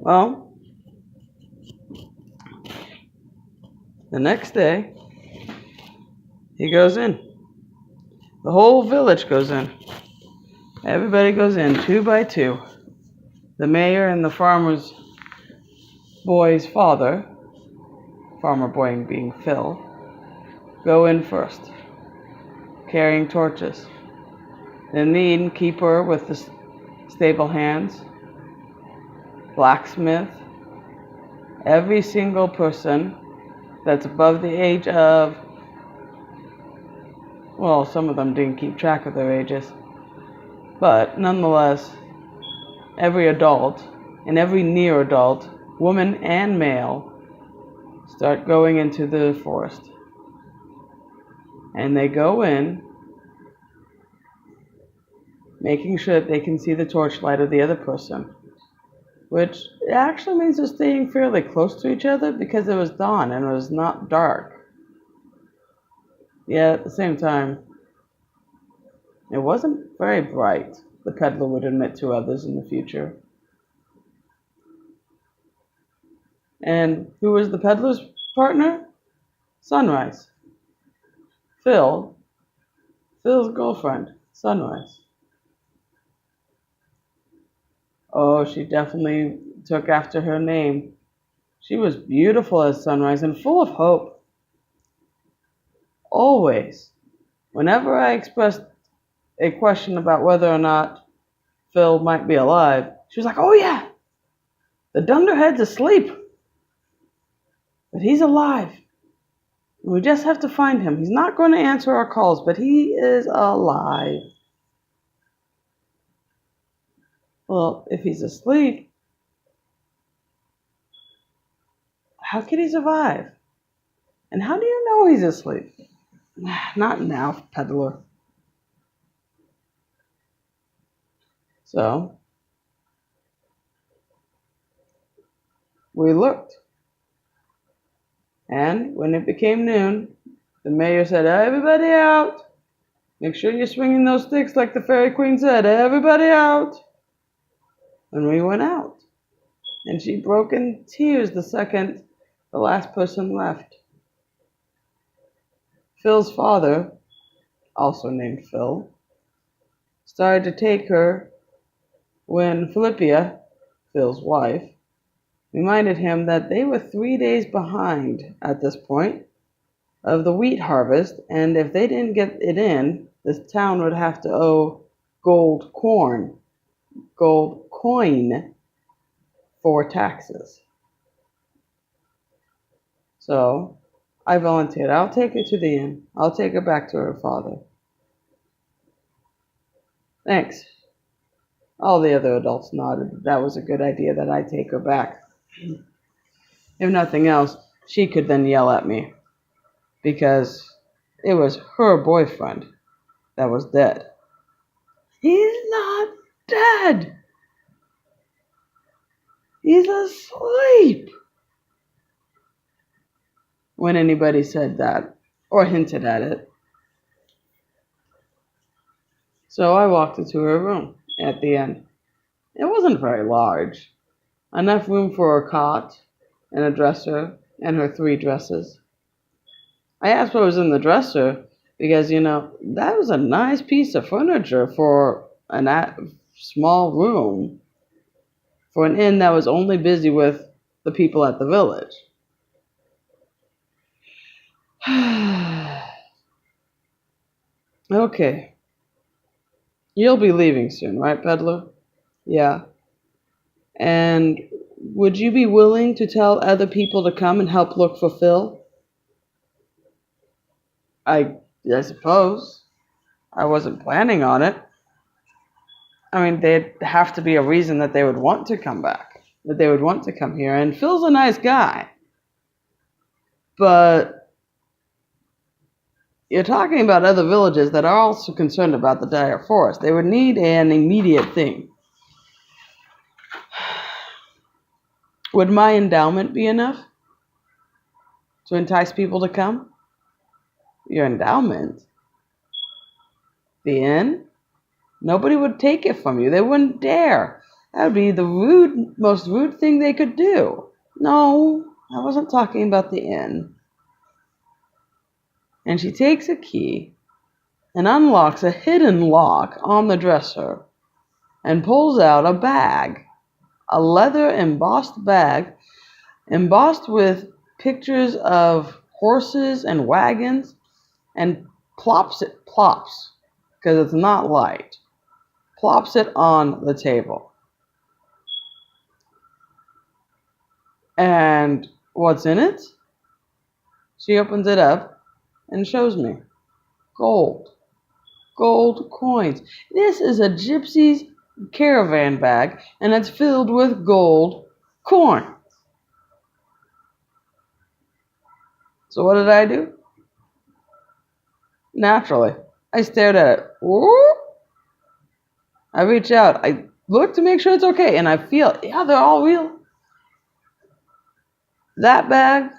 Well, the next day, he goes in. The whole village goes in. Everybody goes in, 2 by 2. The mayor and the farmer's boy's father, farmer boy being Phil, go in first, carrying torches. Then the innkeeper with the stable hands, blacksmith, every single person that's above the age of, well, some of them didn't keep track of their ages, but nonetheless, every adult and every near adult, woman and male, start going into the forest. And they go in, making sure that they can see the torchlight of the other person, which actually means they're staying fairly close to each other because it was dawn and it was not dark. Yet at the same time, it wasn't very bright, the peddler would admit to others in the future. And who was the peddler's partner? Sunrise. Phil's girlfriend, Sunrise. Oh, she definitely took after her name. She was beautiful as Sunrise and full of hope. Always, whenever I expressed a question about whether or not Phil might be alive, she was like, "Oh yeah, the dunderhead's asleep, but he's alive. We just have to find him. He's not going to answer our calls, but he is alive." Well, if he's asleep, how could he survive? And how do you know he's asleep? Not now, Peddler. So, we looked. And when it became noon, the mayor said, "Everybody out. Make sure you're swinging those sticks like the fairy queen said. Everybody out." And we went out. And she broke in tears the second the last person left. Phil's father, also named Phil, started to take her when Philippia, Phil's wife, reminded him that they were 3 days behind at this point of the wheat harvest, and if they didn't get it in, this town would have to owe gold coin for taxes. So I volunteered. "I'll take her to the inn. I'll take her back to her father." "Thanks." All the other adults nodded. That was a good idea that I take her back. If nothing else, she could then yell at me, because it was her boyfriend that was dead. "He's not dead. He's asleep." When anybody said that, or hinted at it. So I walked into her room at the end. It wasn't very large. Enough room for a cot and a dresser and her 3 dresses. I asked what was in the dresser because, that was a nice piece of furniture for a small room for an inn that was only busy with the people at the village. "Okay. You'll be leaving soon, right, Peddler?" "Yeah." "And would you be willing to tell other people to come and help look for Phil?" I suppose. I wasn't planning on it. I mean, there'd have to be a reason that they would want to come back, that they would want to come here. And Phil's a nice guy. But you're talking about other villages that are also concerned about the dire forest. They would need an immediate thing. Would my endowment be enough to entice people to come? Your endowment? The inn? Nobody would take it from you. They wouldn't dare. That would be the most rude thing they could do. No, I wasn't talking about the inn. And she takes a key and unlocks a hidden lock on the dresser and pulls out a bag, a leather embossed bag, embossed with pictures of horses and wagons, and plops, because it's not light, plops it on the table. And what's in it? She opens it up and shows me. Gold coins. This is a gypsy's caravan bag, and it's filled with gold coin. So what did I do? Naturally, I stared at it. Whoop. I reach out. I look to make sure it's okay, and I feel, yeah, they're all real. That bag,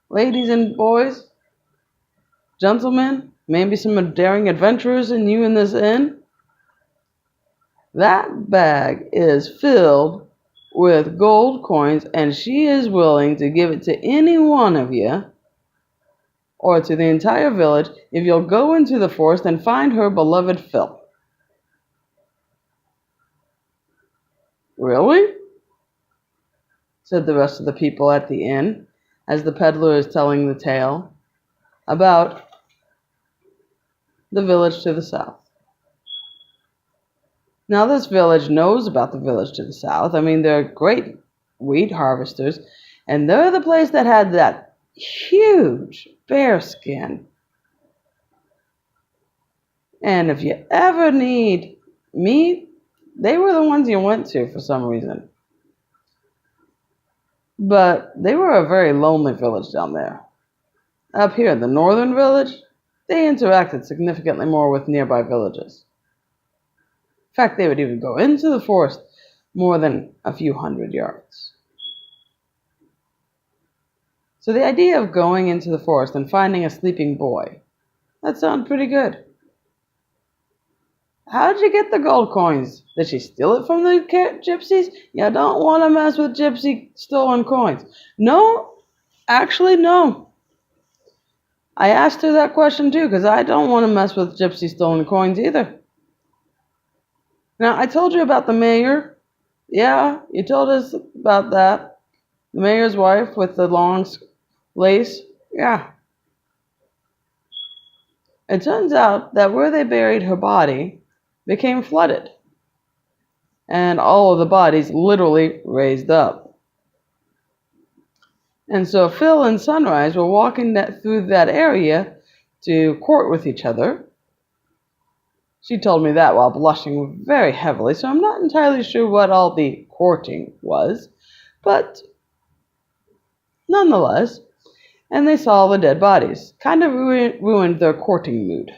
ladies and boys, gentlemen, maybe some daring adventurers in you in this inn, that bag is filled with gold coins, and she is willing to give it to any one of you or to the entire village if you'll go into the forest and find her beloved Phil. Really? Said the rest of the people at the inn, as the peddler is telling the tale about the village to the south. Now, this village knows about the village to the south. I mean, they're great wheat harvesters, and they're the place that had that huge bear skin. And if you ever need meat, they were the ones you went to for some reason. But they were a very lonely village down there. Up here, the northern village, they interacted significantly more with nearby villages. In fact, they would even go into the forest more than a few hundred yards. So the idea of going into the forest and finding a sleeping boy, that sounded pretty good. How did you get the gold coins? Did she steal it from the gypsies? You don't want to mess with gypsy stolen coins. No, actually, no. I asked her that question too, because I don't want to mess with gypsy stolen coins either. Now, I told you about the mayor. Yeah, you told us about that. The mayor's wife with the long lace. Yeah. It turns out that where they buried her body became flooded, and all of the bodies literally raised up. And so Phil and Sunrise were walking through that area to court with each other. She told me that while blushing very heavily, so I'm not entirely sure what all the courting was, but nonetheless, and they saw the dead bodies. Kind of ruined their courting mood.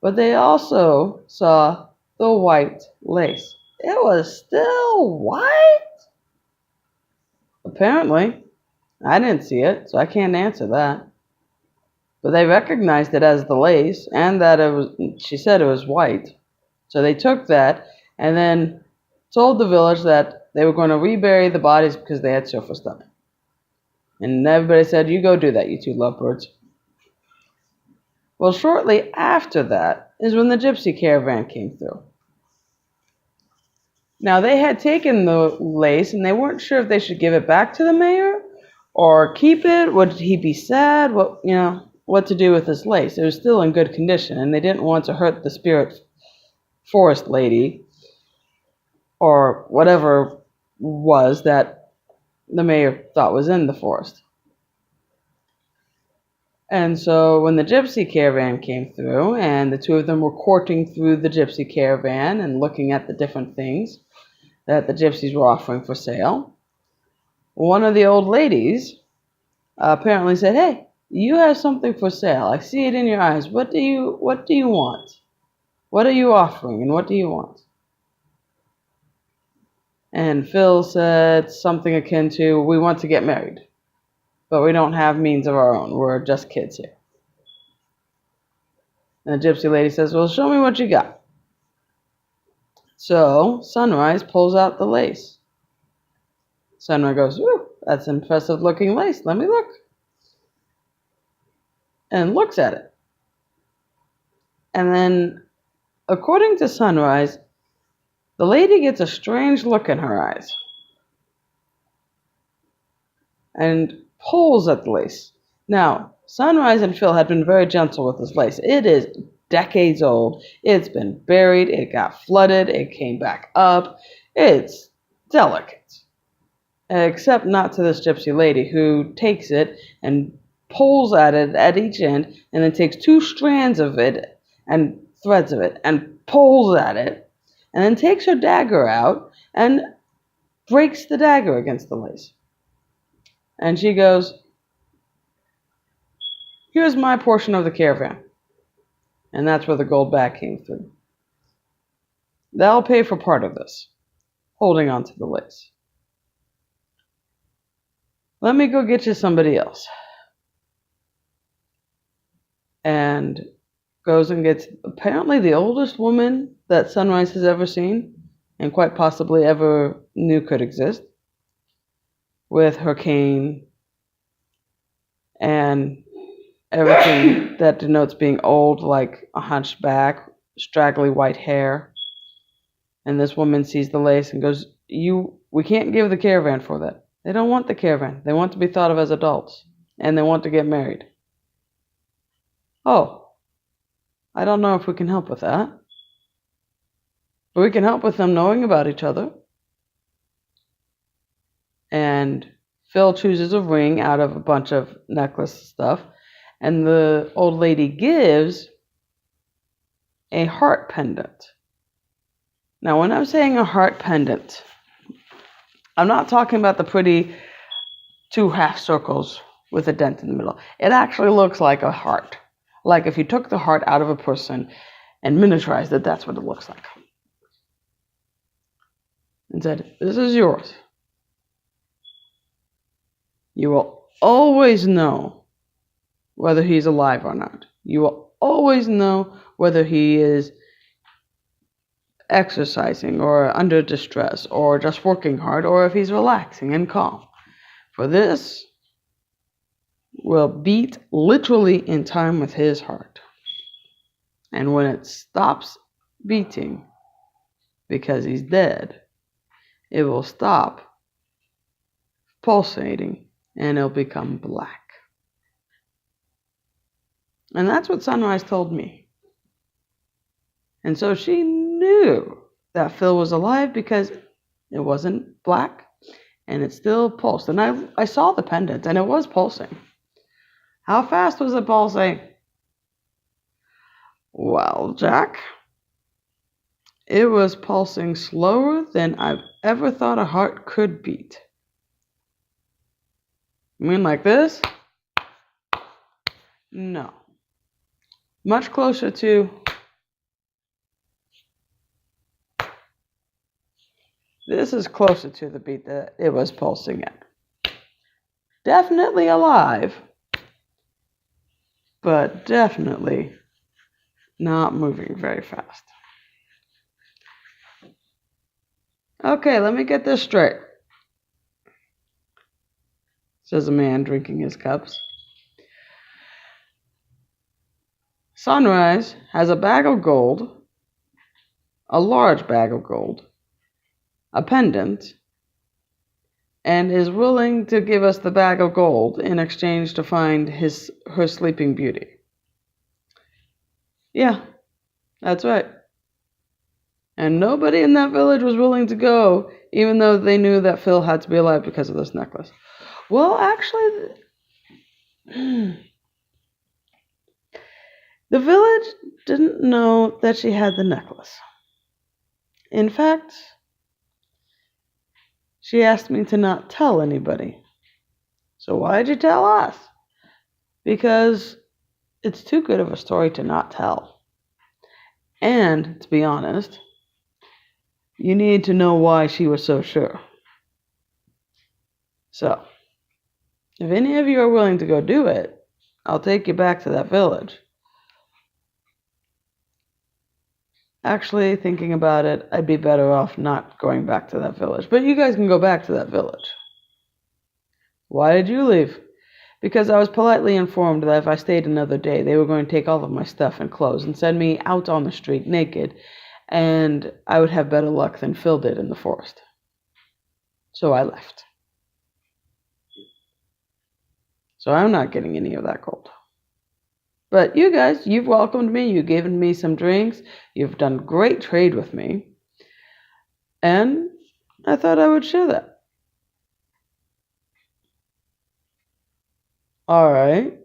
But they also saw the white lace. It was still white? Apparently. I didn't see it, so I can't answer that. But they recognized it as the lace, and that she said it was white. So they took that and then told the village that they were going to rebury the bodies because they had surface done. And everybody said, you go do that, you two lovebirds. Well, shortly after that is when the gypsy caravan came through. Now, they had taken the lace, and they weren't sure if they should give it back to the mayor or keep it. Would he be sad? What to do with this lace? It was still in good condition, and they didn't want to hurt the spirit forest lady or whatever was that the mayor thought was in the forest. And so when the gypsy caravan came through, and the two of them were courting through the gypsy caravan and looking at the different things that the gypsies were offering for sale, one of the old ladies apparently said, hey, you have something for sale. I see it in your eyes. What do you want? What are you offering, and what do you want? And Phil said something akin to, we want to get married, but we don't have means of our own. We're just kids here. And the gypsy lady says, well, show me what you got. So Sunrise pulls out the lace. Sunrise goes, "Ooh, that's impressive looking lace. Let me look." And looks at it. And then, according to Sunrise, the lady gets a strange look in her eyes and pulls at the lace. Now, Sunrise and Phil had been very gentle with this lace. It is decades old. It's been buried. It got flooded. It came back up. It's delicate. Except not to this gypsy lady who takes it and pulls at it at each end and then takes two strands of it and threads of it and pulls at it and then takes her dagger out and breaks the dagger against the lace. And she goes, "Here's my portion of the caravan." And that's where the gold bag came through. They'll pay for part of this, holding on to the lace. Let me go get you somebody else. And goes and gets apparently the oldest woman that Sunrise has ever seen, and quite possibly ever knew could exist, with her cane and everything that denotes being old, like a hunchback, straggly white hair. And this woman sees the lace and goes, "We can't give the caravan for that." They don't want the caravan. They want to be thought of as adults, and they want to get married. "Oh, I don't know if we can help with that. But we can help with them knowing about each other." And Phil chooses a ring out of a bunch of necklace stuff, and the old lady gives a heart pendant. Now, when I'm saying a heart pendant, I'm not talking about the pretty two half circles with a dent in the middle. It actually looks like a heart. Like if you took the heart out of a person and miniaturized it, that's what it looks like. And said, "This is yours. You will always know whether he's alive or not. You will always know whether he is exercising or under distress or just working hard or if he's relaxing and calm. For this will beat literally in time with his heart. And when it stops beating because he's dead, it will stop pulsating and it'll become black." And that's what Sunrise told me. And so she knew that Phil was alive because it wasn't black and it still pulsed. And I saw the pendant and it was pulsing. How fast was it pulsing? Well, Jack, it was pulsing slower than I've ever thought a heart could beat. You mean like this? No. Much closer to this is closer to the beat that it was pulsing at. Definitely alive, but definitely not moving very fast. "Okay, let me get this straight," says a man drinking his cups. "Sunrise has a bag of gold, a large bag of gold, a pendant, and is willing to give us the bag of gold in exchange to find her sleeping beauty." Yeah, that's right. And nobody in that village was willing to go, even though they knew that Phil had to be alive because of this necklace. Well, actually, the village didn't know that she had the necklace. In fact, she asked me to not tell anybody. "So why'd you tell us?" "Because it's too good of a story to not tell. And, to be honest, you need to know why she was so sure. So, if any of you are willing to go do it, I'll take you back to that village. actually, thinking about it, I'd be better off not going back to that village. But you guys can go back to that village. Why did you leave? Because I was politely informed that if I stayed another day, they were going to take all of my stuff and clothes and send me out on the street naked, and I would have better luck than Phil did in the forest. So I left. So I'm not getting any of that gold. But you guys, you've welcomed me, you've given me some drinks, you've done great trade with me, and I thought I would share that. Alright.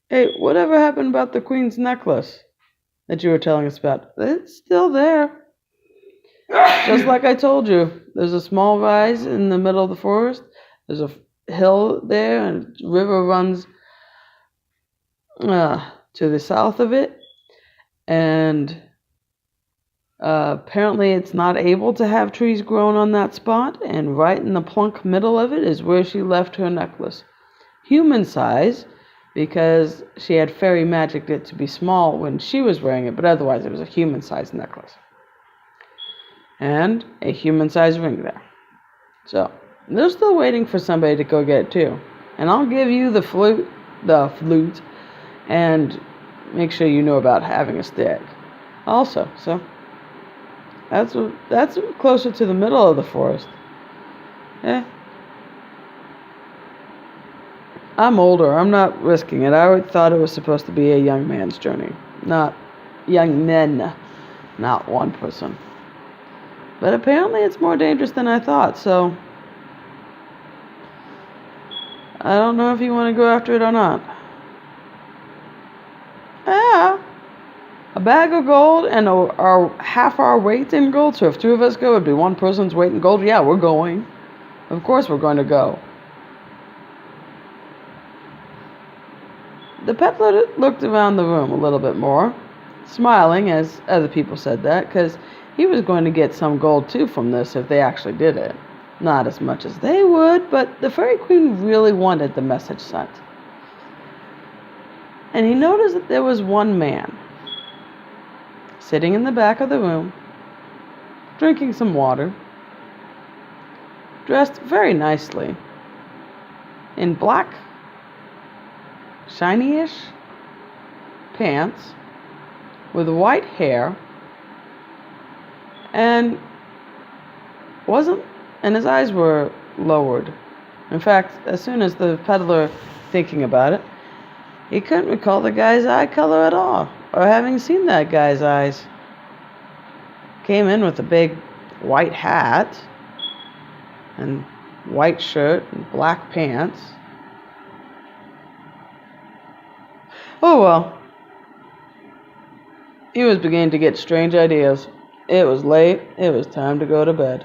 Hey, whatever happened about the Queen's necklace that you were telling us about? It's still there. Just like I told you, there's a small rise in the middle of the forest. There's a hill there, and a river runs to the south of it. And apparently it's not able to have trees grown on that spot. And right in the plunk middle of it is where she left her necklace. Human size, because she had fairy magicked it to be small when she was wearing it, but otherwise it was a human-sized necklace. And a human-sized ring there. So, they're still waiting for somebody to go get it too. And I'll give you the flute, and make sure you know about having a stick. Also, so that's closer to the middle of the forest. I'm older. I'm not risking it. I thought it was supposed to be a young man's journey, not young men, not one person. But apparently it's more dangerous than I thought, so I don't know if you want to go after it or not. Yeah. A bag of gold and our half our weight in gold, so if two of us go, it'd be one person's weight in gold. Yeah, we're going. Of course we're going to go. The peddler looked around the room a little bit more, smiling as other people said that, because he was going to get some gold too from this if they actually did it. Not as much as they would, but the Fairy Queen really wanted the message sent. And he noticed that there was one man sitting in the back of the room, drinking some water, dressed very nicely in black, shiny-ish pants with white hair, and his eyes were lowered. In fact, as soon as the peddler, thinking about it, he couldn't recall the guy's eye color at all, or having seen that guy's eyes. Came in with a big white hat and white shirt and black pants. Oh well. He was beginning to get strange ideas. It was late. It was time to go to bed.